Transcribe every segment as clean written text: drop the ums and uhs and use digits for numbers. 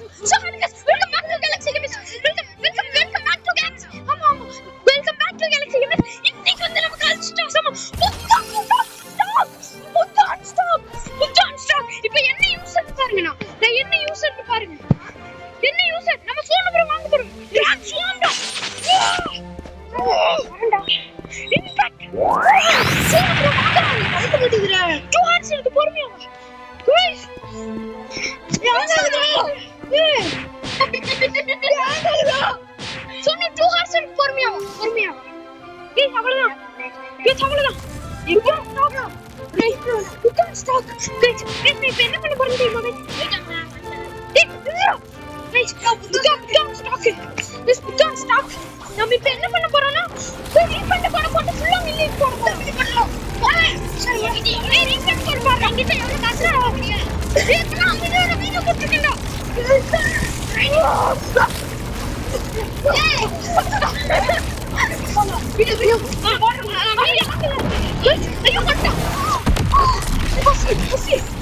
So guys, welcome back to Galaxy Games. Welcome back to Galaxy. ஆமா welcome back to Galaxy Games. இன்னைக்கு வந்து நம்ம கழிச்சிட்டோம் சம. Stop. இப்போ என்ன யூசர் பாருங்க நான் என்ன யூசர் பாருங்க. என்ன யூசர் நம்ம ஃபோன் நம்பர் வாங்க போறோம். டிரான்ஸ்ஃபார்ம்டா. இன்ஃபேக்ட் ஃபோன் நம்பர் வாங்குறாங்க. கரெக்ட் பண்ணிடுறா. 2 ஹார்ஸ் இருக்கு பொறுமையா. guys சொன்ன 2 ஹார்ஸ் இருக்கு பொறுமையா. guys அவ்வளவுதான். You can't stop. Guys, இப்போ என்ன பண்ண போறோம் தெரியுமா? Guys, we can't stop. நம்ம இப்போ என்ன பண்ண போறோம்னா ரீஃபண்ட் கோட் போட்டு ஃபுல்லா மில்லியன் கோட் போட்டு பண்ணலாம். சரி ரீஃபண்ட் கோட் பாருங்க. அங்கிட்ட எவ்வளவு காசு ஆகுது? ஏன்னா அங்க வீடியோ போட்டுட்டீங்க. வீடியோ ஐயோ கட்டா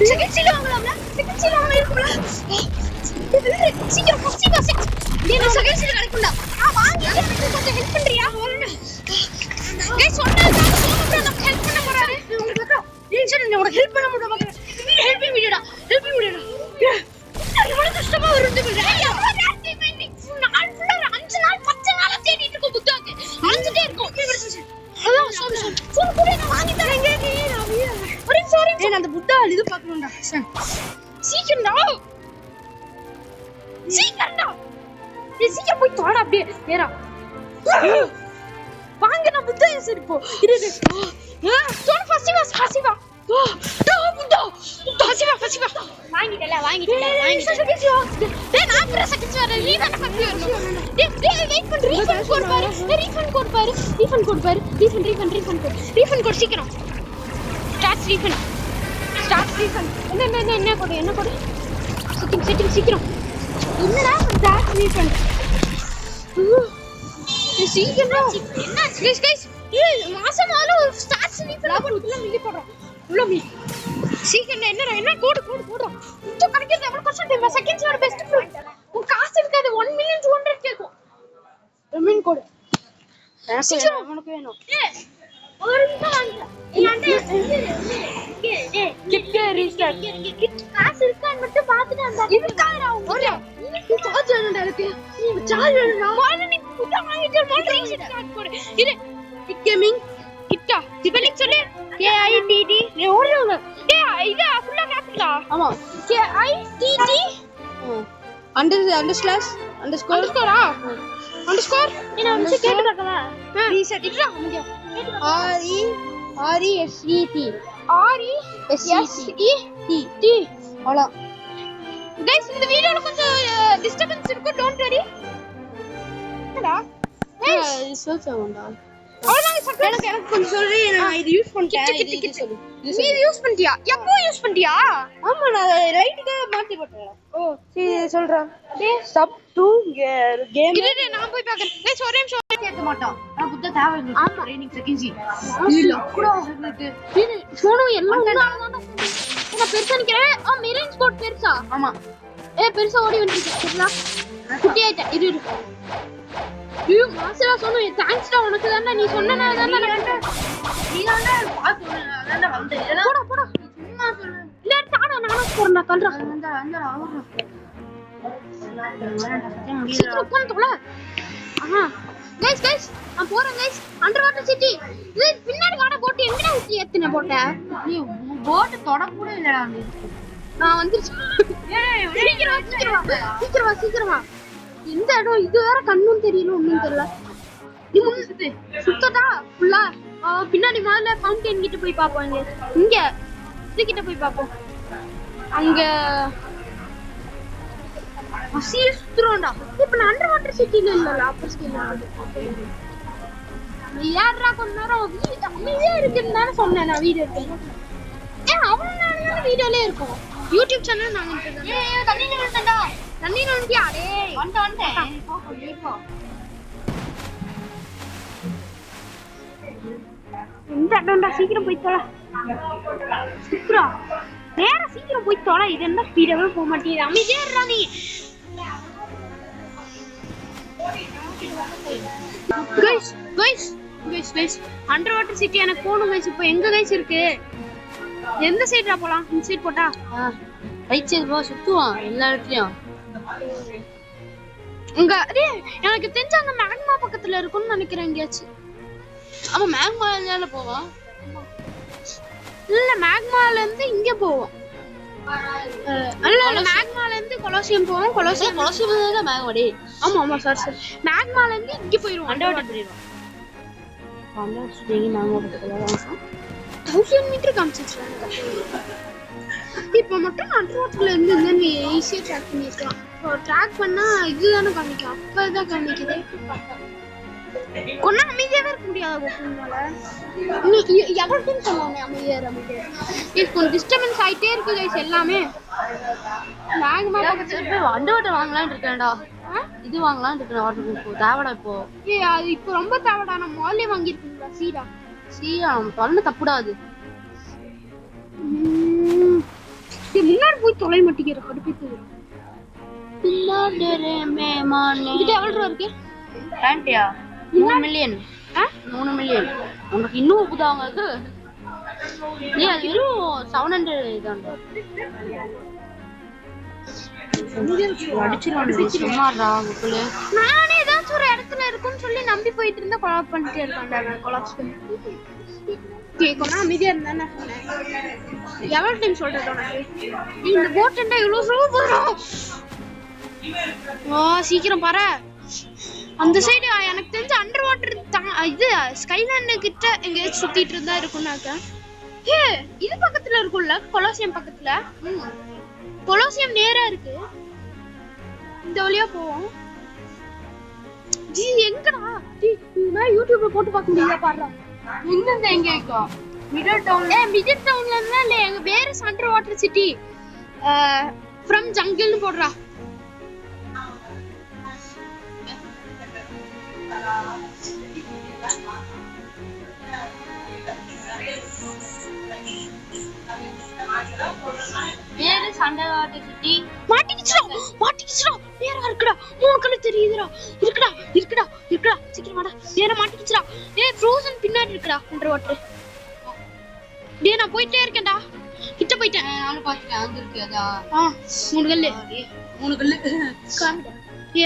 செகண்ட் சீல வாங்கலாம்ல. சீக்கிரம் நீங்க செகண்ட் சீல கிடைக்கும்ல. வாங்கி எனக்கு கொஞ்சம் ஹெல்ப் பண்றியா? गाइस சொன்னா சோமப்ரா நமக்கு ஹெல்ப் பண்ண போறாரு. டென்ஷன் இல்ல உனக்கு ஹெல்ப் பண்ண முடியும். ஹெல்ப் மீடியாடா. எவ்வளவு கஷ்டமா வருது பாரு. எவ்வளவு நேரத்தை மைனிங் நாள் ஃபுல்லா 5 நாள் 10 நாளா தேடிட்டு இருக்கோம் புத்தாக்கு. அழிஞ்சிட்டே இருக்கும். அதான் ஃபோன் கூட நான் வாங்கி தரேங்க. சாரி நான் அந்த புத்தா இது பார்க்கணும்டா. சீக்கிரம்டா. சீக்கிரம் போய் தோட அப்படியே நேரா வாங்க. நான் புத்தா சரி போ. இரு தோட ஃபர்ஸ்ட் வா. புத்தா ஃபர்ஸ்ட் வா. வாங்கிட்டல. டேய் நான் பிரஸ் செகண்ட்ஸ் வர ரீவன் பண்ணி வரணும். டேய் வெயிட் பண்ணு. ரீஃபண்ட் கோட் பாரு. ரீஃபண்ட் கோட் சீக்கிரம். Start refund. என்ன கோட்? செட்டிங் சீக்கிரம். என்னடா ஸ்டார்ட் ரீஃபண்ட். சீக்கிரம் என்ன गाइस மாசம் ஆளு ஸ்டார்ட் ரீஃபண்ட் போடுறதுல மில்லி போடுறோம். உள்ள மீ சீக்கிரம் என்ன கோட் போடுறோம். இது கரெக்ட்டா எவ்வளவு கஷ்டம் தெரியுமா? செகண்ட்ஸ் வர பெஸ்ட் ஃப்ரெண்ட். உன் காசு இருக்காது 1,200,000 கேக்கும். ரெமின் கோட் சீக்கிரம் உனக்கு வேணும். ஒரு நிமிஷம் வாங்க. கிட் காசு இருக்கான்னு மட்டும் பாத்துட்டு அந்த இருக்காடா. ஒரு சார்ஜ் வேணும்டா. இருக்கு சார்ஜ் வேணும்டா. நீ புட்டா வாங்கிட்டு மாட்டீங்க. ஸ்டார்ட் போடு. இது கிட் கேமிங் கிட்டா ஸ்பெல்லிங் சொல்லு. KITT நீ ஓடுங்க. இது ஃபுல்லா கேப்டா. ஆமா KITT அண்டர்ஸ்கோரா என்ன வந்து கேட்டு பார்க்கல. ரீசெட் இட்ரா முடியும். RESET அவ்வளோ. गाइस இந்த வீடியோல கொஞ்சம் டிஸ்டர்பன்ஸ் இருக்கு. Don't worry. என்னடா சொல்லுடா. அவ்வளவுதான். எனக்கு கொஞ்சம் சொல்லி நான் இது யூஸ் பண்ணிட்டேன். இது சொல்லு. நீ இது யூஸ் பண்ணிட்டியா? எப்போ யூஸ் பண்ணிட்டியா? ஆமா நான் ரைட்டுக்கு மாத்தி போட்டேன். ஓ சரி சொல்றேன். சப் டு கேம் இது நான் போய் பார்க்கறேன். गाइस ஒரே நிமிஷம் ஏத்த மாட்டோம். நான் புத்த தேவை இல்லை. ஆமா ட்ரைனிங் செகண்ட்ஸ் இல்ல கூட இருக்கு. இது சோனோ எல்லாம் நான் பெருசா நிக்கிறேன். மிரேஞ்ச் கோட் பெருசா. ஆமா பெருசா ஓடி வந்துருக்கு. சரிங்களா குட்டி ஆயிட்ட. இது ஐயோ மாசரா சொன்ன தேங்க்ஸ்டா. உனக்கு தான்டா நீ சொன்னனால தான்டா நீ தான்டா பாத்து தான்டா வந்து போடா சும்மா சொல்லு. இல்ல தானா நானும் போறேன்டா. தள்ளுறா அந்த அவரா சீக்கிரம் உட்கார்ந்து தொலை. गाइस நான் போறேன் गाइस. Under water city. இது பின்னாடி வாட போட் எங்கடா ஊத்தி ஏத்துன போட்ட? நீ போட் தொட கூட இல்லடா. நான் வந்துருச்சு. சீக்கிரம் வா. இந்த இடம் இது வேற கண்ணும் தெரியல ஒண்ணும் தெரியல. நீ சுத்தடா ஃபுல்லா. பின்னாடி மேல ஃபவுண்டைன் கிட்ட போய் பாப்போம். இங்க கிட்ட போய் பாப்போம். அங்க அசிய சுத்துறோம்டா. இப்ப நான் அண்டர் வாட்டர் சிட்டில இல்ல அப்பர் ஸ்கேல்ல யாரா கொஞ்ச நேரம் அமைதியா இருக்குன்னு சொன்னேன். நான் வீடியோ எடுத்தேன். அவ்வளவு நேரம் வீடியோலே இருக்கும். யூடியூப் சேனல் நாங்க இருக்கோம். தண்ணி வந்துட்டியா? டேய் வந்துட்டேன். இந்த இடம்டா. சீக்கிரம் போய் தொலை. சீக்கிரம் போய் தொலை. இது என்ன ஸ்பீடாவே போக மாட்டேங்குது. அமைதியா இருடா நீ. guys அண்டர் வாட்டர் சிட்டி எனக்கு போணும் guys. இப்போ எங்க guys இருக்கு? எந்த சைடுடா போலாம்? இந்த சைடு போட்டா ரைட் சைடு போ, சுத்துவான் எல்லா இடத்துலயும். இங்க எனக்கு தெரிஞ்ச அங்க மேக்மா பக்கத்துல இருக்கும்னு நினைக்கிறேன் எங்கயாச்சும். ஆமா மேக்மால போவோம். இல்ல மேக்மால இருந்து இங்க போவோம். இல்ல மேக்மால இருந்து கொலோசியம் போவோம். கொலோசியம் தான் மேக்மாடி. ஆமா சார் மேக்மால இருந்து இங்க போயிடுவோம். அண்டர் வாட்டர் போயிடுவோம். அண்டர் வாட்டர் மேக்மா பக்கத்துல 1000 மீட்டர் காமிச்சிருக்காங்க. இப்போ மட்டும் அண்டர் வாட்டர்ல இருந்து நீ ஈஸியா ட்ராக் பண்ணிக்கலாம். ட்ராக் பண்ணா இதுதானே காமிக்கும். அப்பதான் காமிக்குது. கொன்னா அமைதியாவே இருக்க முடியாது. எவ்வளோன்னு சொல்லுவாங்க அமைதியா இப்போ டிஸ்டர்பன்ஸ் ஆயிட்டே இருக்கு கைஸ் எல்லாமே. மேக்மா பக்கத்துல போய் அண்டர் வாட்டர் வாங்கலாம்னு இருக்கேன்டா. இது வாங்கலாம்னு இருக்கேன். வாட்டர் ப்ரூஃப் தேவடா இப்போ. அது இப்போ ரொம்ப தேவடா. நான் மால்லே வாங்கிருக்கீங்களா? சீடா தொலைன்னு தப்புடாது. முன்னாடி போய் தொலை மாட்டேங்கிற கடுப்பித்து பின்னாடி இது எவ்வளவு ரூபா இருக்கு? பேண்டியா 3 மில்லியன். 3 மில்லியன் உங்களுக்கு இன்னும் புதாங்க அது. அது வெறும் 700 இதாண்டா. நானே ஏதாச்சும் ஒரு இடத்துல இருக்குன்னு சொல்லி நம்பி போயிட்டு இருந்தா கொலாப் பண்ணிட்டே இருக்கான்டா. கொலாப்ஸ் பண்ணி கேட்கணும் அமைதியா இருந்தானே சொன்னேன். எவ்வளவு டைம் சொல்றது உனக்கு? இந்த போட்டுண்டா இவ்வளவு ரூபா வரும். சீக்கிரம் பாரு. அந்த சைடு எனக்கு தெரிஞ்ச அண்டர் வாட்டர் இது ஸ்கைலேண்ட் கிட்ட எங்கேயாச்சும் சுத்திட்டு இருந்தா இருக்கும்னாக்க. இது பக்கத்துல இருக்கும்ல கொலோசியம் பக்கத்துல. கொலோசியம் நேரா இருக்கு. இந்த வழியா போவோம். ஜி எங்கடா? நான் யூடியூப்ல போட்டு பார்க்க முடியல பாருடா. எங்க எங்க இருக்கோம்? மிடில் டவுன்ல. மிடில் டவுன்ல இருந்தா இல்ல எங்க வேற அண்டர் வாட்டர் சிட்டி ஃப்ரம் ஜங்கிள்னு போடுறா. வேற அண்டர் வாட்டர் சிட்டி மாட்டிக்கிச்சுடா நேரா இருக்குடா. உனக்கு தெரியுதுடா. இருக்குடா சீக்கிரம் வாடா. நேரா மாட்டிக்கிச்சுடா. ஃப்ரோசன் பின்னாடி இருக்குடா அண்டர் வாட்டர். நான் போயிட்டே இருக்கேன்டா. கிட்ட போயிட்டேன். நானும் பாத்துட்டேன். அங்க இருக்கு அதா. 3 கல்லு.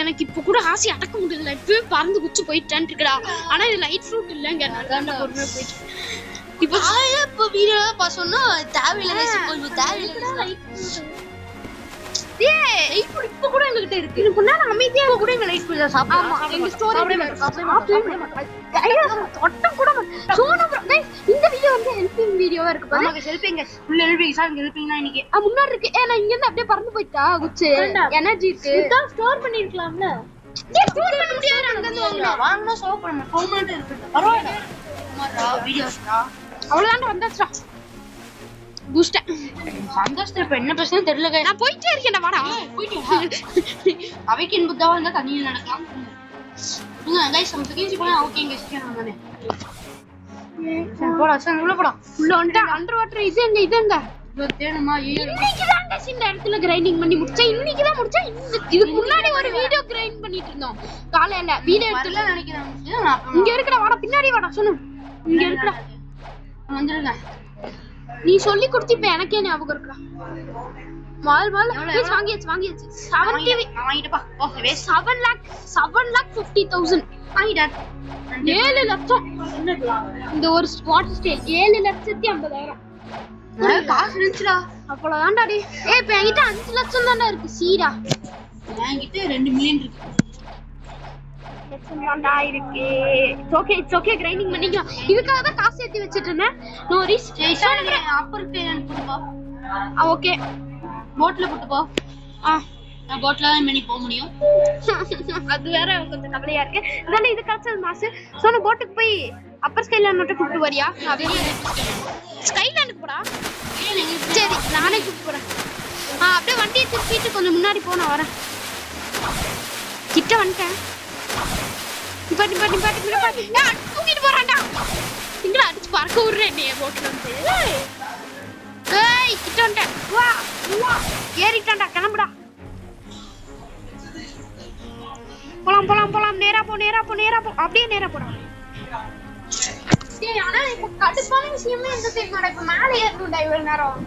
எனக்கு இப்ப கூட ஆசை அடக்க முடியல. இப்பவே பறந்து குச்சி போயிட்டான் இருக்குடா. ஆனா இது லைட் ஃப்ரூட் இல்லங்க. நான் பொறுமையா போயிட்டு இப்போ வீடியோ சொன்னா தேவையில்லை. இப்ப கூட எங்ககிட்ட இருக்கு. இது முன்னாடி அமைதியா கூட எங்க லைட் ஃப்ரூட் சாப்பிடுவோம். ஆமா எங்க ஸ்டோரேஜ் தொட்டம் கூட சோனா ப்ரோ गाइस இந்த வீடியோ வந்து ஹெல்பிங் வீடியோவா இருக்கு பாருங்க. நமக்கு ஹெல்பிங் ஃபுல் ஹெல்பிங் சார். ஹெல்பிங்னா இன்னைக்கு முன்னாடி இருக்கு. நான் இங்க இருந்து அப்படியே பறந்து போய்ட்டா குச்சி எனர்ஜி இருக்கு. இதான் ஸ்டோர் பண்ணிருக்கலாம்ல. ஸ்டோர் பண்ண முடியாது. அங்க இருந்து வாங்கணும் ஸ்டோர் பண்ணணும். பெர்மனன்ட் இருக்கு. பரவாயில்லை. சும்மாடா வீடியோஸ்டா. அவ்வளவுதான் வந்தாச்சுடா. பூஸ்ட் சந்தோஷத்துல இப்ப என்ன பிரச்சனை தெரியல. நான் போயிட்டே இருக்கேன்டா. வாடா போயிட்டு அவைக்கு என்பதா வந்தா தண்ணியில் நடக்கலாம். गाइस हम सेकंड போனா ஓகேங்க. சீக்கிரம் வந்தானே போடா. சார் உள்ள போடா. உள்ள வந்து அண்டர் வாட்டர் இது எங்க தேணுமா? இன்னைக்கு தான் இந்த இடத்துல கிரைண்டிங் பண்ணி முடிச்சேன். இன்னைக்கு தான் முடிச்சேன். இதுக்கு முன்னாடி ஒரு வீடியோ கிரைண்ட் பண்ணிட்டு இருந்தோம் காலையில. வீடியோ எடுத்துல நினைக்கிறேன். இங்க இருக்குடா. வாடா பின்னாடி வாடா. சொல்லு இங்க இருக்குடா. வந்துருங்க. நீ சொல்லி கொடுத்து இப்ப எனக்கே ஞாபகம் இருக்குடா. மால் வாங்கியாச்சு 70 வாங்கிட்டப்பா. Okay waste 7,50,000 வாங்கிடா. 7 லட்சம் இந்த ஒரு வாட்டர் ஸ்டே 7,50,000 காசு இருந்துச்சுடா. அவ்வளவுதான்டா. இப்ப என்கிட்ட 5 லட்சம் தான்டா இருக்கு. சீடா என்கிட்ட 2 மில்லியன் இருக்கு. இருக்கு. இட்ஸ் ஓகே கிரைண்டிங் பண்ணிக்கலாம். இதுக்காக தான் காசு ஏத்தி வச்சிட்டு இருந்தேன். நோ ரிஸ். அப்பர் கேன் போடுப்பா. ஓகே போட்ல போட்டுப்பா. நான் போட்ல தான் பண்ணி போக முடியும். அது வேற கொஞ்சம் கவலையா இருக்கு. இதெல்லாம் இது கிடைச்சது மாசு. சோனு போட்டுக்கு போய் அப்பர் ஸ்கைலாண்ட் மட்டும் கூப்பிட்டு வரியா? ஸ்கைலாண்டுக்கு போடா. சரி நானே கூப்பிட்டு போறேன். அப்படியே வண்டியை திருப்பிட்டு கொஞ்சம் முன்னாடி போ. நான் வரேன். கிட்ட வந்துட்டேன். தூக்கிட்டு போறான்டா. இங்கடா அடிச்சு பறக்க விடுறேன். போட்டுல வந்து கிட்ட வந்துட்டேன். ஏறிட்டான்டா. கிளம்புடா. போலாம் நேரா போ அப்படியே நேரா போறான். டேய் ஆனா இப்ப கடுப்பான விஷயமே என்ன தெரியுமாடா, இப்ப மேல ஏறணும்டா இவ்வளவு நேரம்.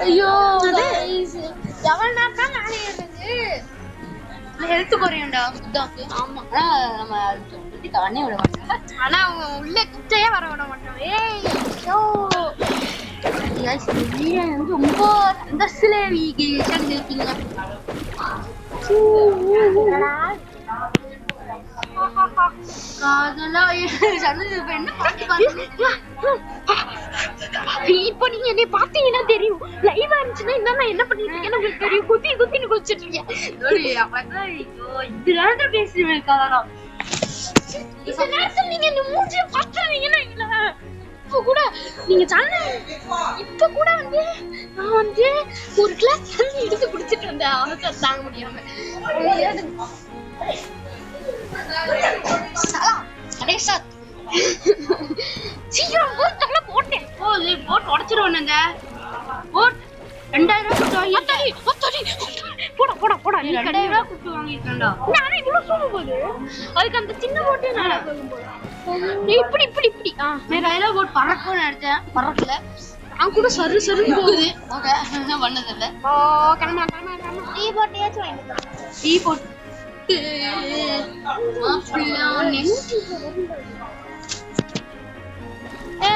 ஐயோ गाइस எவ்வளவு நேரம் தான் மேல ஏறுறது. ஹெல்த் குறையும்டா புத்தாக்கு. ஆமா நம்ம பத்தி கவனே விட மாட்டோம். ஆனா அவங்க உள்ள கிட்டயே வர விட மாட்டோம். ஏய் ஷோ गाइस வீடியோ வந்து ரொம்ப சந்தோஷத்துல வீடியோஷன் இருக்கீங்க. அதெல்லாம் சந்தோஷம். இப்ப என்ன பாட்டு பாடுறீங்க? இப்போ நீங்க என்னை பாத்தீங்கன்னா தெரியும். லைவா இருந்துச்சுன்னா என்ன என்ன பண்ணிட்டு இருக்கேன்னு உங்களுக்கு தெரியும். குத்தின்னு குதிச்சிட்டு இருக்கேன். அப்பதான் இதுல பேசுறேன் காரணம். இந்த நேரத்துல நீங்க இந்த மூஞ்சிய பாத்துறீங்கன்னா இல்ல இப்ப கூட நீங்க சேனல் இப்ப கூட வந்து நான் வந்து ஒரு கிளாஸ் தண்ணி எடுத்து குடிச்சிட்டு வந்தேன். அவசர தாங்க முடியாம. கணேஷா சீக்கிரம் போட்டேன். போட் உடைச்சிருவானுங்க. போட் 2000 கொடுத்து போடா போடா நீ 2000 கொடுத்து வாங்கிட்டேன்டா. நானே இவ்வளவு சொல்லும் போது அதுக்கு அந்த சின்ன போட்டே நல்லா இப்படி வேற போட் பறக்கும்னு நினைச்சேன். பறக்கல. அவன் கூட சருன்னு போகுது. ஓகே பண்ணதில்ல. கிளம்பலாம் டீ போட்டியாச்சும் வாங்கிட்டு டீ போட்டு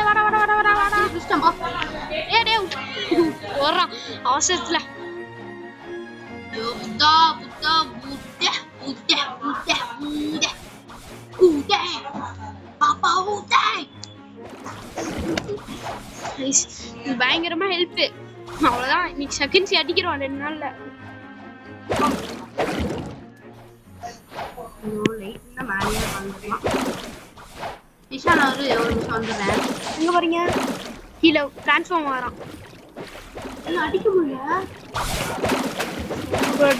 வாடா அவசரத்துல புத்தா புத்தா புத்தா புத்தா புத்தா புத்தா புத்தா பாப்பா புத்தா. பயங்கரமா ஹெல்ப். அவ்வளவுதான் இன்னைக்கு செகண்ட்ஸ் அடிக்கிறோம் 2 நாள்ல. எங்க போறீங்க? கீழே டிரான்ஸ்ஃபார்ம் ஆறான். அடிக்க முடியல.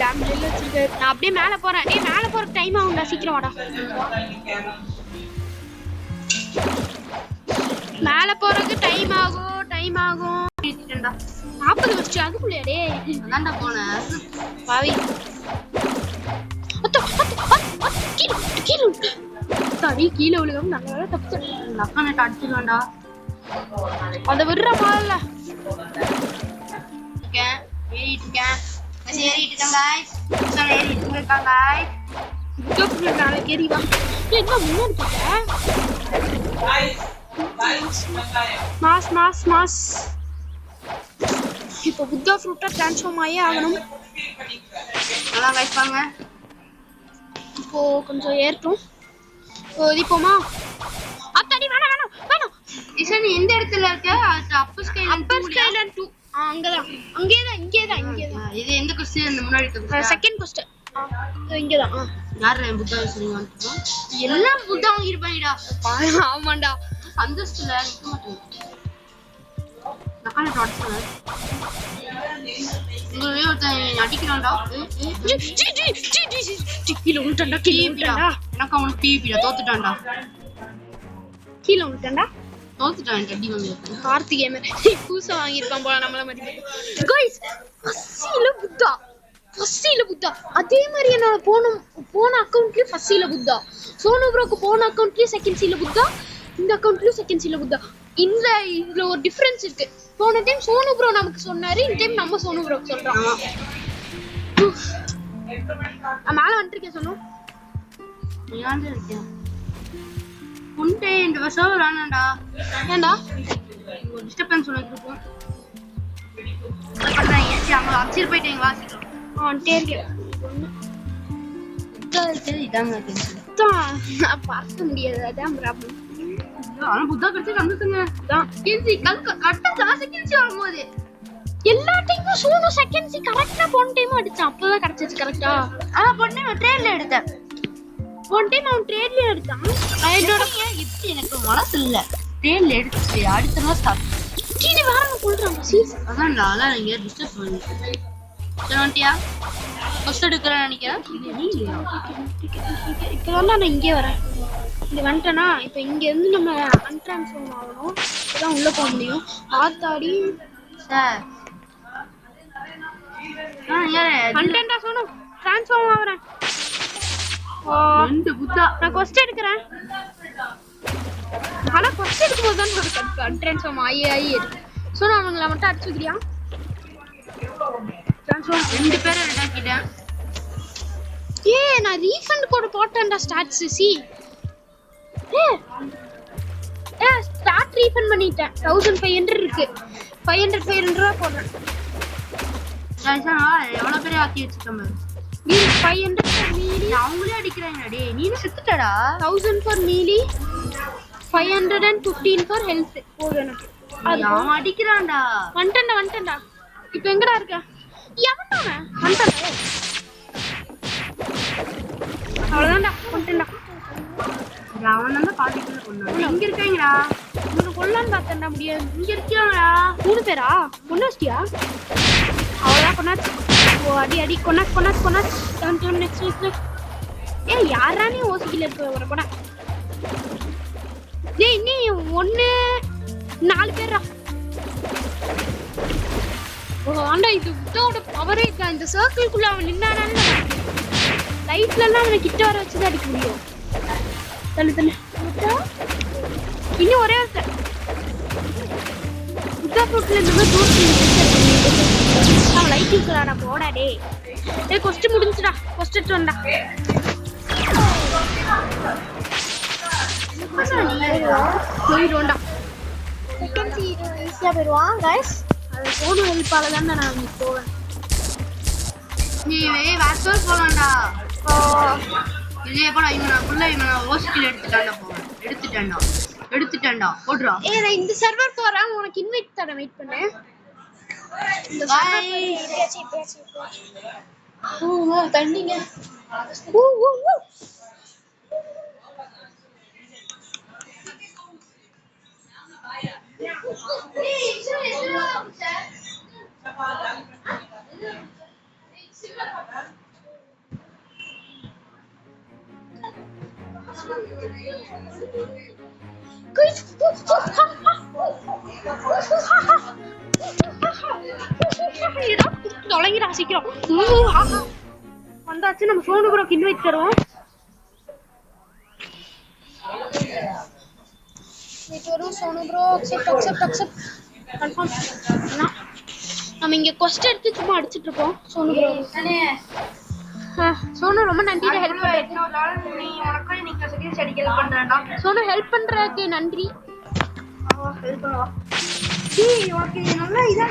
டேம் வச்சிருக்கு. நான் அப்படியே மேல போறேன். டேய் மேல போற டைம் ஆகும்டா, சீக்கிரம் வாடா. மேல போறது டைம் ஆகும். 40 வருஷம் அதுக்குள்ளே டேய் அதான்டா போனேன் பாவி. கீழே விழுகாம நல்ல வேலை தப்பிச்சேன். அக்கா நட்டு அடிச்சிருவான்டா. அதை விடுற மாதிரில ஏறிட்டு இருக்கேன் guys. ஏறிட்டு இருக்காங்க guys. நாளைக்கு ஏறி வா. என்ன முன்னாடி மாஸ் இப்போ புத்தா ஃப்ரூட்டா டிரான்ஸ்ஃபார்ம் ஆகி ஆகணும். நல்லா guys வாங்க. இப்போ கொஞ்சம் ஏறட்டும். ஓதிப்போமா? அத்தடி வேணாம். இசன் எந்த இடத்துல இருக்க? அப்பர் ஸ்கைலண்ட் 2. அங்கதான். இங்கேதான். இது எந்த கொஸ்டின்? இந்த முன்னாடி இருக்க செகண்ட் கொஸ்டின். இங்கதான். யாரு புத்தா சொல்லுங்க. எல்லாம் புத்தா வாங்கி இருப்பாங்கடா. ஆமாண்டா. சந்தோஷத்துல நிக்க மாட்டேன். நக்கான டாட்ஸ் உங்களே ஒருத்தன் அடிக்கிறான்டா. கீழே விழுட்டான்டா. எனக்கு அவனுக்கு பிபிடா தோத்துட்டான்டா. கீழே விழுட்டான்டா. தோத்துட்டான். அடி வாங்கி கார்த்திகேயன் பூசா வாங்கியிருப்பான் போல நம்மள மாதிரி. கைஸ் ஃபஸ்ஸில புத்தா அதே மாதிரி என்னோட போன அக்கவுண்ட்லயும் ஃபஸ்ஸில புத்தா. சோனு ப்ரோக்கு போன அக்கவுண்ட்லயும் செகண்ட் சீல புத்தா. இந்த அக்கவுண்ட்லயும் செகண்ட் சீல புத்தா. இதுல ஒரு டிஃபரன்ஸ் இருக்கு. போன டைம் சோனு ப்ரோ நமக்கு சொன்னாரு, இந்த டைம் நம்ம சோனு ப்ரோக்கு சொல்றோம். மேல வந்துருக்கேன் சொன்னோம். உன்டே இந்த வருஷம் வேணாண்டா. ஏண்டா ஒரு டிஸ்டர்பன்ஸ் உனக்கு இருக்கும். அவங்க அடிச்சிட்டு போயிட்டீங்க வாசிக்கிறோம். பார்க்க முடியாது. அதான் ப்ராப்ளம். ஆனா புத்தா கிடைச்சு கண்டுட்டுங்க. வரும்போது எல்லா டைமும் சோனு செகண்ட் சி கரெக்டா போன டைம் அடிச்சான். அப்பதான் கிடைச்சிச்சு கரெக்டா. ஆனா பொண்ணு ட்ரெயின்ல எடுத்தேன். ஒன் டைம் அவன் ட்ரெயின்ல எடுத்தான். இப்படி எனக்கு மனசு இல்ல. ட்ரெயின்ல எடுத்து அடுத்த நாள் ஸ்டார்ட் கீழே வேற சொல்றாங்க. சீஸ் அதான்டா. அதான் நீங்க டிஸ்டர்ப் பண்ணுங்க. சரியா ஃபர்ஸ்ட் எடுக்கறேன் நினைக்கிறேன். இப்பதான் நான் இங்கே வரேன். இங்க வந்துட்டேனா இப்போ இங்க இருந்து நம்ம அன்ட்ரான்ஸ்ஃபார்ம் ஆகணும். அப்பதான் உள்ள போக முடியும். ஆத்தாடி சார் கண்டென்ட்டா சொன்னோம். ட்ரான்ஸ்ஃபார்ம் ஆகுறேன். ரெண்டு புத்தா. நான் கொஸ்ட் எடுக்கிறேன். ஆனா கொஸ்ட் எடுக்கும்போது தான் ஒரு ட்ரான்ஸ்ஃபார்ம் ஆகி இருக்கு. ஸோ நான் அவங்களை மட்டும் அடிச்சு வைக்கிறியா? ட்ரான்ஸ்ஃபார்ம் 2 பேரை ரெண்டாக்கிட்டேன். நான் ரீஃபண்ட் கோட் போட்டேன்டா ஸ்டார்ட்ஸ் சி. ஸ்டார்ட் ரீஃபண்ட் பண்ணிட்டேன். 1500 இருக்கு. 500 ரூபா போடுறேன். எவ்வளவு பேரை ஆக்கி வச்சுக்கோங்க. 500 for melee. அவங்களே அடிக்கிறாங்க. டேய் நீனும் செத்துட்டடா. 1000 for melee. 515 for health. போடு எனக்கு. அவன் அடிக்கிறான்டா. வந்துட்டேன்டா. இப்போ எங்கடா இருக்க? எவன்டா அவன்? வந்துட்டேன். அவ்வளவுதான்டா. வந்துட்டேன்டா. அவன் தான் பாத்துட்டு கொண்டான். எங்க இருக்கீங்கடா? உன்னை கொல்லான்னு பார்த்தேன்டா முடியாது. இங்க இருக்கியாங்கடா? 3 பேரா? கொண்டாச்சியா? அவ்வளோதான் கொண்டாச்சு. ஓ அடி கொண்டாச்சு. நெக்ஸ்ட். யாரா நீ ஓசிக்கல இருக்க வர போட. டேய் நீ 4 பேரா? ஓ ஆண்டா இது விட்டோட பவரே இருக்கா. இந்த சர்க்கிள்குள்ள அவன் நின்னானாலே லைட்ல எல்லாம் அவனை கிட்ட வர வச்சு தான் அடிக்க முடியும். தள்ளு. இன்னும் ஒரே ஒருத்தர் புத்தா போட்டுல இந்த மாதிரி தூரத்தில் அவன் லைட் இருக்கிறாடா போடா. டே கொஸ்ட் முடிஞ்சுடா. கொஸ்ட் எடுத்து வந்தா போயிடுவோம்டா. செகண்ட் ஈஸியாக போயிடுவான் கைஸ். அது போன ஹெல்ப்பால தான் நான் போவேன். நீ வேற போலாம்டா. இதே போல இவனை ஓசிக்கில் எடுத்துட்டான்டா போடுறா. நான் இந்த சர்வர் போறேன். உனக்கு இன்வைட் தர வெயிட் பண்ணேன். இந்த சர்வர் தண்ணிங்க. தொலைங்கடா சீக்கிரம். வந்தாச்சு. நம்ம சோனு ப்ரோக்கு இன்வைட் தருவோம். Sonu bro accept confirm. நம்ம இங்க கொஸ்ட் எடுத்து சும்மா அடிச்சிட்டு இருக்கோம். சோனு ப்ரோ சோனு ரொம்ப நன்றி ஹெல்ப் பண்றேன். சோனு ஹெல்ப் பண்றதுக்கு நன்றி. உனக்கு நல்லா இதா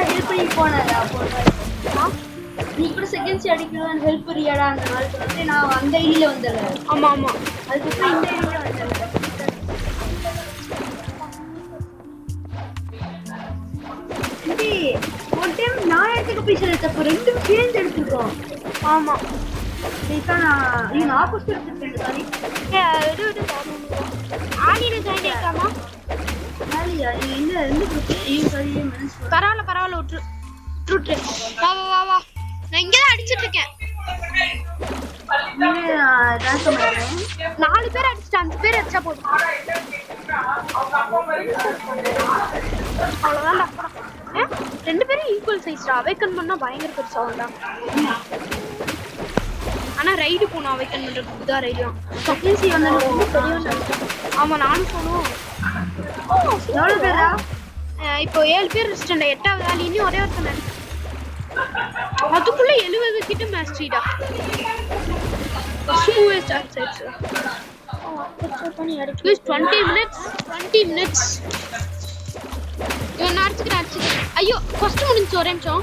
ஹெல்ப் பண்ணி போனதா நீ கூட செகண்ட்ஸ் அடிக்கலாம் ஹெல்ப் பண்ணியாடா. அந்த நாளுக்கு வந்து நான் அந்த ஐடியில வந்துடுறேன். ஆமா அதுக்கப்புறம் இந்த ஐடியில வந்துடுறேன். ஒரு டைம் நான் எடுத்துக்க போய் செலுத்தப்போ 2 சேர்ந்து எடுத்துருக்கோம். ஆமா நான் ஆப்போசிட் எடுத்துருக்கேன். சாரி ஆடியில ஜாயின் ஆயிட்டாமா? பரவாயில்ல விட்டுரு. வா நான் இங்கதான் அடிச்சிட்டு இருக்கேன். 4 பேர் அடிச்சுட்டு 5 பேர் அடிச்சா போதும். அவ்வளவுதான்டா. 2 பேரும் ஈக்குவல் சைஸ்டா. அவேக்கன் பண்ணா பயங்கர பெருசா வந்தா. ஆனா ரைடு போனோம். அவேக்கன் பண்றதுக்கு தான் ரைடு தான். செகண்ட் சி வந்தா ரொம்ப பெரியவன். ஆமா நானும் போனோம். எவ்வளவு பேரா? இப்போ 7 பேர் இருந்துட்டா. 8வது ஆள் இன்னும் ஒரே ஒருத்தன். அதுக்குள்ள 70 கிட்ட மேஸ்ட்ரிடா. ஃபர்ஸ்ட் மூவ் ஸ்டார்ட் ஆயிடுச்சு. 20 minutes. இவன் அடிச்சுக்கிறேன். ஐயோ ஃபர்ஸ்ட் முடிஞ்சு ஒரே நிமிஷம்.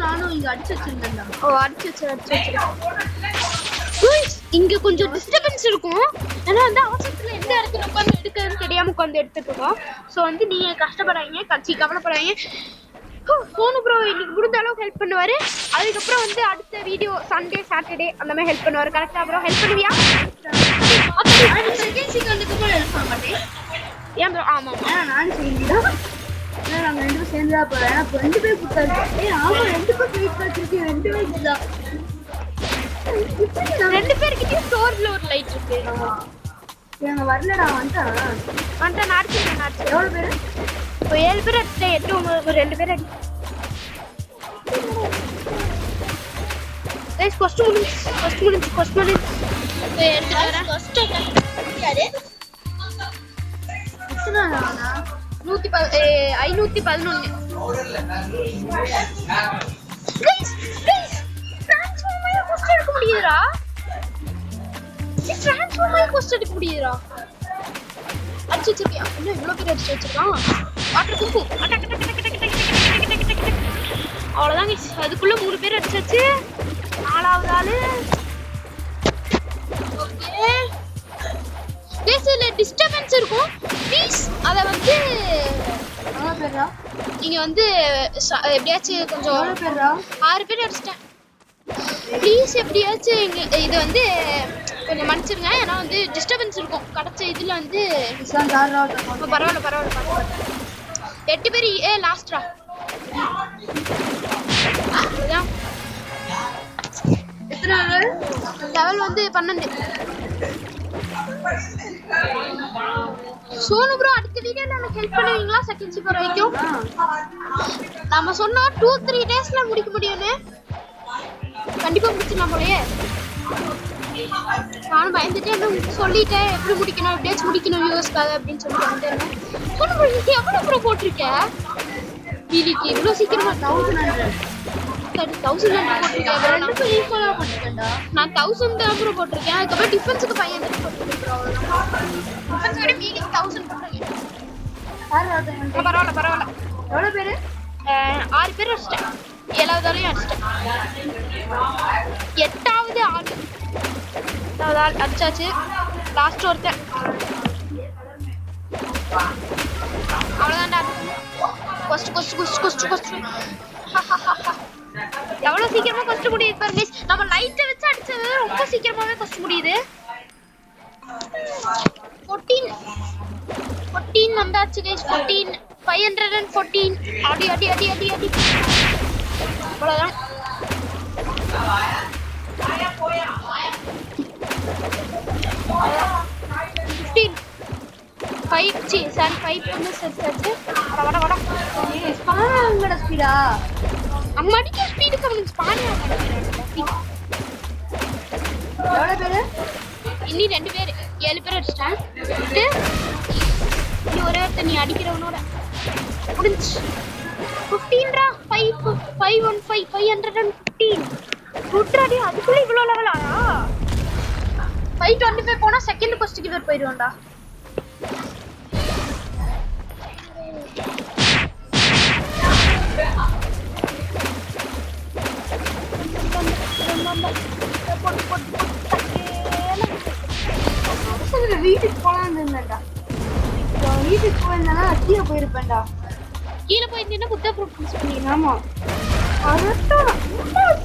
நானும் இங்க அடிச்சு வச்சிருந்தேன்டா. அடிச்சு வச்சிருக்கேன். இங்க கொஞ்சம் டிஸ்டர்பன்ஸ் இருக்கும். ஏன்னா வந்து அவசரத்துல எந்த இடத்துல உட்காந்து எடுக்கிறதுன்னு தெரியாம உட்காந்து எடுத்துட்டு இருக்கோம். ஸோ வந்து நீங்க கஷ்டப்படாதீங்க, கவலைப்படாதீங்க. சோனு ப்ரோ இன்னைக்கு முடிஞ்ச அளவுக்கு ஹெல்ப் பண்ணுவாரு. அதுக்கப்புறம் வந்து அடுத்த வீடியோ சண்டே சாட்டர்டே அந்த மாதிரி ஹெல்ப் பண்ணுவாரு. கரெக்டா ப்ரோ? ஹெல்ப் பண்ணுவியா? செகண்ட் சீக்கு வந்து ஹெல்ப் பண்ண மாட்டேன். ஏன் ப்ரோ? ஆமா நானும் செய்யலாம். நாங்க 2 பேரும் சேர்ந்துதான் போறோம். எனக்கு 2 பேர் கொடுத்தாரு. ஆமா 2 பேர் வெயிட் வச்சிருக்கு. 2 பேர் தான் 2 பேர்கிட்டயும் ஸ்டோர்ல ஒரு லைட் இருக்கு. இவங்க வரலடா. வந்துட்டான். நான் அடிச்சிருக்கேன். எவ்வளவு பேர்? இப்போ 7 பேர் அடிச்சிட்டேன். 8 2 பேர் அடி. கைஸ் ஃபர்ஸ்ட் முடிஞ்சு எடுத்துட்டு வரேன். ஃபர்ஸ்ட் யாரு 511. கைஸ் ட்ரான்ஸ்ஃபார்ம் ஆயி ஃபர்ஸ்ட் எடுக்க முடியுதுடா. அடிச்சு வச்சிருக்கியா? இன்னும் இவ்வளோ பேர் அடிச்சு வச்சிருக்கான். வாட்டர் கும்பு அவ்வளோதான் கைஸ். அதுக்குள்ள 3 பேர் அடிச்சாச்சு. 4வது ஆளு. ஓகே கைஸ், இதுல டிஸ்டர்பன்ஸ் இருக்கும். ப்ளீஸ் அதை வந்து நீங்க வந்து எப்படியாச்சும் கொஞ்சம் 6 பேர் அடிச்சிட்டேன். ப்ளீஸ் எப்படியாச்சும் இது வந்து கொஞ்சம் மன்னிச்சிருங்க. ஏன்னா வந்து டிஸ்டர்பன்ஸ் இருக்கும். கிடைச்ச இதுல வந்து பரவாயில்ல 8 பேர் லாஸ்ட்ரா. லெவல் வந்து 12. சோனு ப்ரோ அடுத்த வீடியோல எனக்கு ஹெல்ப் பண்ணுவீங்களா? செகண்ட் சூப்பர் வரைக்கும் நம்ம சொன்னா 2-3 டேஸ்ல முடிக்க முடியும்னு. கண்டிப்பா முடிச்சிடலாம் போலயே. நானும் பயந்துட்டே சொல்லிட்டேன் எப்படி முடிக்கணும், எப்படியாச்சும் முடிக்கணும் வியூவர்ஸ்க்காக அப்படின்னு சொல்லிட்டு வந்தேன். சோனு ப்ரோ நீ எவ்வளவு ப்ரோ போட்டிருக்க? டிலிட் இவ்வளோ சீக்கிரமா 1100 போட்டிருக்கேன். நான் 1000 தான் ப்ரோ போட்டிருக்கேன். அதுக்கப்புறம் டிஃபென்ஸுக்கு 500 போட்டிருக்கேன். டிஃபென்ஸ் விட மீடியம் 1000 போட்டிருக்கேன். பரவாயில்ல. எவ்வளோ பேர்? 6 பேர் அடிச்சிட்டேன். 7வது ஆளையும் அடிச்சிட்டேன். 8வது ஆள் அடிச்சாச்சு. லாஸ்ட் ஒருத்தன். அவ்வளோதான்டா. கொஸ்ட் எவ்வளோ சீக்கிரமா கொஸ்ட் முடியுது பாருங்க. நம்ம லைட்டை வச்சு அடிச்சது ரொம்ப சீக்கிரமாவே கொஸ்ட் முடியுது. 14 வந்தாச்சு கைஸ். 14 514. அடி அவ்வளோதான். 5 வந்து செத்தாச்சு. வட ஸ்பானோட ஸ்பீடா நம்ம அடிக்க ஸ்பீடு கம்மி. ஸ்பானியா எவ்வளோ பேர்? இன்னி 2 பேர் 7 பேர் அடிச்சிட்டேன். இன்னும் ஒரே ஒருத்தர் நீ அடிக்கிறவனோட முடிஞ்சு 15 515 குட்ராடி. அதுக்குள்ள இவ்வளோ லெவலா? 525 போனா செகண்ட் கொஸ்டிக்கு பேர் போயிடுவான்டா. வீட்டுக்கு போலாம் இருந்தேன்டா. வீட்டுக்கு போயிருந்தா கீழே போயிருப்பேன்டா. கீழே போயிருந்தீங்கன்னா புத்தா ப்ரூஃப் யூஸ் பண்ணிக்கலாம். ஆமா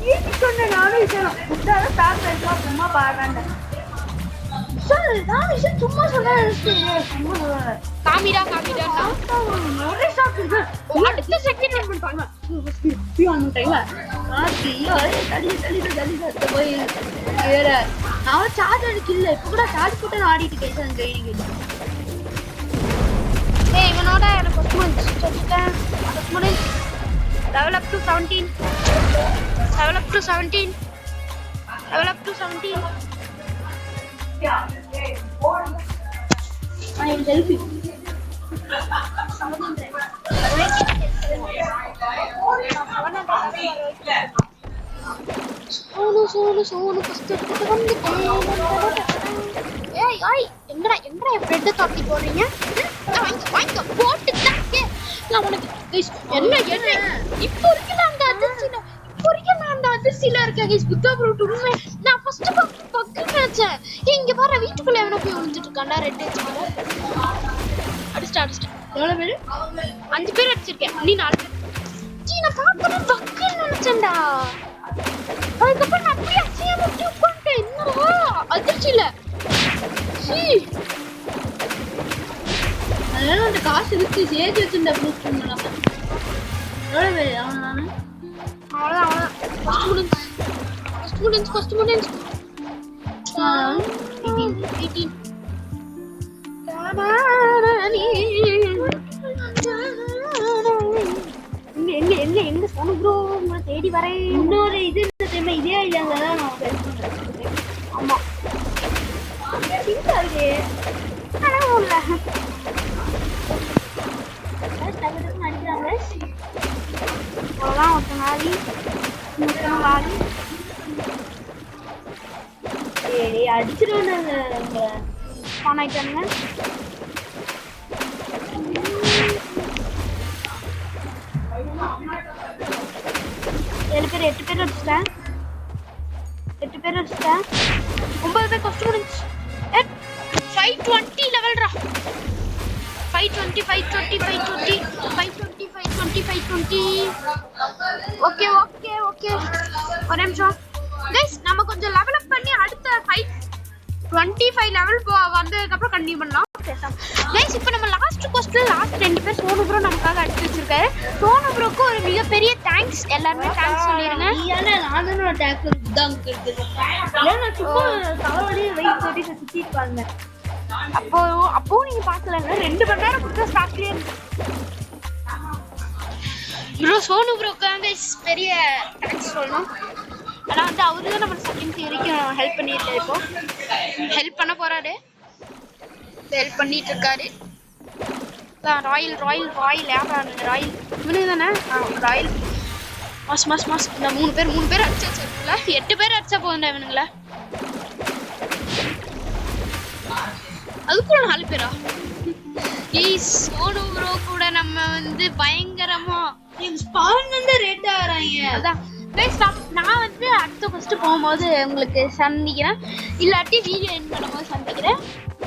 வீட்டுக்கு சொன்ன நானும் புத்தாத பேக் சும்மா பாடுறேன். சும்மா சொன்னேன். காமிடா ஒரே ஷாட் அடுத்த செகண்ட் போய் அவன் சார்ஜ் அடிக்கல. இப்ப கூட சார்ஜ் போட்டு நான் ஆடிட்டு பேசுறேன். ட்ரைனிங் இவனோட எனக்கு level up to 17. Selfie Sonu first எடுத்துட்டு வந்துட்டேன். ஏய் எங்கடா என் ஃப்ரெண்ட் தாக்கி போறீங்க? வாங்க போட்டு தக்கே. நான் உனக்கு गाइस என்ன இப்போ வரைக்கும் நான் அந்த அதிர்ச்சியில இருக்கேன் गाइस. புத்தா ப்ரோ உண்மை நான் ஃபர்ஸ்ட் பக்கு நினைச்சேன். இங்க பாரு வீட்டுக்குள்ள எவனோ போய் ஒளிஞ்சிட்டு இருக்கான்டா. ரெட் ஹெச் மேல அடிச்சிட்டேன். எவ்வளவு பேர்? 5 பேர் அடிச்சிருக்கேன். நீ 4 பேர். நான் பாக்கணும் பக்கு நினைச்சேன்டா. அதுக்கப்புறம் நான் அப்படியே அசியமா உட்கார்ந்துட்டேன். என்னடா அதிர்ச்சியில அதனால அந்த காசு வித்து சேர்த்து வச்சிருந்த ப்ரூஃப் பண்ணலாம். எவ்வளோ பேர்? அவ்வளோதான். ஃபர்ஸ்ட் முடிஞ்சு 18. எங்க சோனு ப்ரோ உங்களை தேடி வரேன். இன்னொரு இது தெரியுமா? இதே இல்லைங்க வாலி வாலி ஏய் அடிச்சிரோம் நாங்க ஆன் ஆயிட்டானுங்க. 7 பேர் 8 பேர் அடிச்சிட்டேன். 8 பேர் அடிச்சிட்டேன். 9 பேர் கஷ்டம் முடிஞ்சு. 520 லெவல்ரா. 520 520 520 520 520 520. Okay okay okay. ஒரு நிமிஷம் கைஸ், நம்ம கொஞ்சம் லெவல் அப் பண்ணி அடுத்த 525 லெவல் வந்ததுக்கு அப்புறம் கண்டினியூ பண்ணலாம். கைஸ், இப்போ நம்ம லாஸ்ட் கோஸ்ட்ல லாஸ்ட் 2 பேர் சோனு ப்ரோ நமக்காக அடிச்சு வச்சிருக்காரு. சோனு ப்ரோக்கு ஒரு மிகப்பெரிய தேங்க்ஸ். எல்லாருமே தேங்க்ஸ் சொல்லிருங்க. நீயால நானும் அட்டாக் தான் இருக்குது. இல்ல நான் சும்மா தவறோடே வெயிட் பண்ணி சுத்தி இருப்பாங்க. அப்போ நீங்க பாக்கலங்க 2 மணி நேரம் கொடுத்த ஸ்டாக்லயே ப்ரோ. சோனு ப்ரோக்கு கைஸ் பெரிய தேங்க்ஸ் சொல்லணும். ஆனா வந்து அவரு தான் நம்ம செகண்ட் வரைக்கும் ஹெல்ப் பண்ணிட்டு இப்போ ஹெல்ப் பண்ண போறாரு. ஹெல்ப் பண்ணிட்டு இருக்காரு. ராயல் ராயல் ராயல் யாரான ராயல் இவனுக்கு தானே? Royal mass mass mass. இந்த 3 பேர் அடிச்சாச்சுல. 8 பேர் அடிச்சா போதுண்டா இவனுங்கள. அதுக்குள்ள 4 பேரா? சோனு ப்ரோ கூட நம்ம வந்து பயங்கரமா ஸ்பான் வந்து ரேட் ஆறாங்க. அதான் கைஸ், நான் வந்து அடுத்த ஃபர்ஸ்ட் போகும்போது உங்களுக்கு சந்திக்கிறேன். இல்லாட்டி வீடியோ எண்ட் பண்ணும்போது சந்திக்கிறேன்.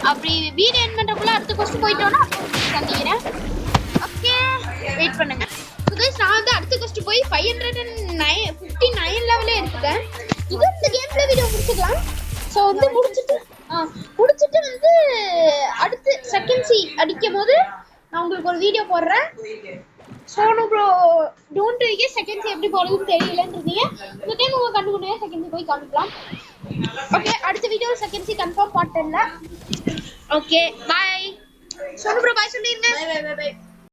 அப்படி வீடியோ எண்ட் பண்றதுக்குள்ள அடுத்த ஃபர்ஸ்ட் போயிட்டோம்னா சந்திக்கிறேன். ஓகே, வெயிட் பண்ணுங்க. கைஸ், நான் வந்து அடுத்த ஃபர்ஸ்ட் போய் 559 லெவலே இருக்கேன். இது இந்த கேம்ல வீடியோ முடிச்சுக்கலாம். ஸோ வந்து முடிச்சிட்டு வந்து அடுத்து செகண்ட் சி அடிக்கும் போது நான் உங்களுக்கு ஒரு வீடியோ போடுறேன். சோனு ப்ரோ டோன்ட் ட்ரைக்கே செகண்ட் சி எப்படி போடுறதுன்னு தெரியலன்றீங்க. இந்த டைம் உங்க கண்டு கொண்டே செகண்ட் சி போய் காமிக்கலாம். ஓகே, அடுத்த video second C confirm part 10ல. Okay, bye. Sonu bro bye சொல்லிருங்க. Bye bye by.